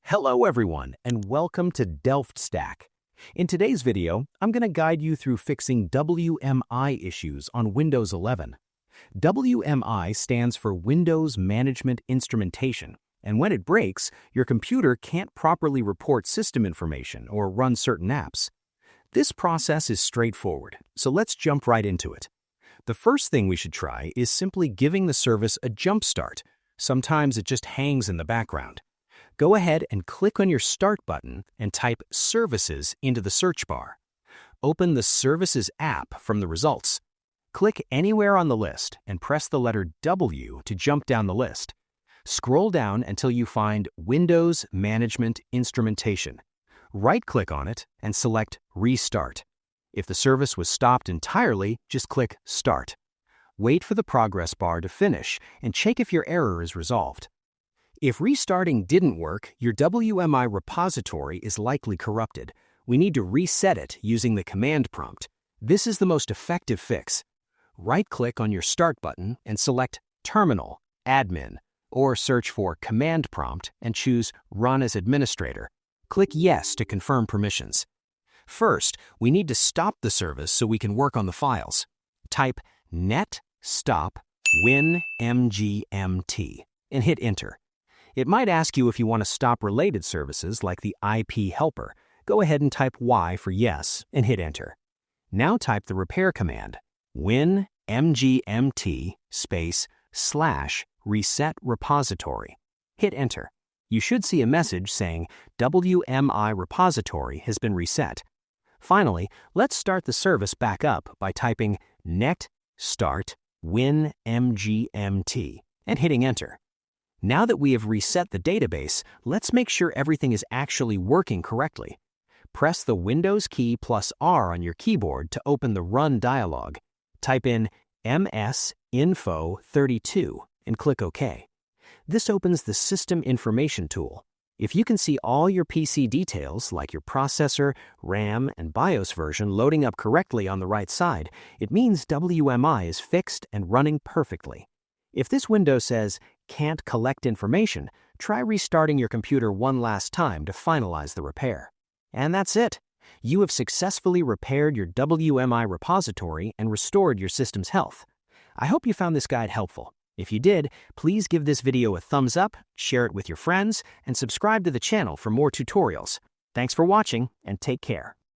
Hello everyone, and welcome to DelftStack. In today's video, I'm going to guide you through fixing WMI issues on Windows 11. WMI stands for Windows Management Instrumentation, and when it breaks, your computer can't properly report system information or run certain apps. This process is straightforward, so let's jump right into it. The first thing we should try is simply giving the service a jumpstart. Sometimes it just hangs in the background. Go ahead and click on your Start button and type Services into the search bar. Open the Services app from the results. Click anywhere on the list and press the letter W to jump down the list. Scroll down until you find Windows Management Instrumentation. Right-click on it and select Restart. If the service was stopped entirely, just click Start. Wait for the progress bar to finish and check if your error is resolved. If restarting didn't work, your WMI repository is likely corrupted. We need to reset it using the command prompt. This is the most effective fix. Right-click on your Start button and select Terminal, Admin, or search for Command Prompt and choose Run as Administrator. Click Yes to confirm permissions. First, we need to stop the service so we can work on the files. Type net stop winmgmt and hit Enter. It might ask you if you want to stop related services like the IP helper. Go ahead and type Y for yes and hit Enter. Now type the repair command, winmgmt /resetrepository. Hit Enter. You should see a message saying WMI Repository has been reset. Finally, let's start the service back up by typing net start winmgmt and hitting Enter. Now that we have reset the database, let's make sure everything is actually working correctly. Press the Windows key plus R on your keyboard to open the Run dialog. Type in msinfo32 and click OK. This opens the System Information tool. If you can see all your PC details, like your processor, RAM, and BIOS version loading up correctly on the right side, it means WMI is fixed and running perfectly. If this window says, "Can't collect information," try restarting your computer one last time to finalize the repair. And that's it. You have successfully repaired your WMI repository and restored your system's health. I hope you found this guide helpful. If you did, please give this video a thumbs up, share it with your friends, and subscribe to the channel for more tutorials. Thanks for watching, and take care.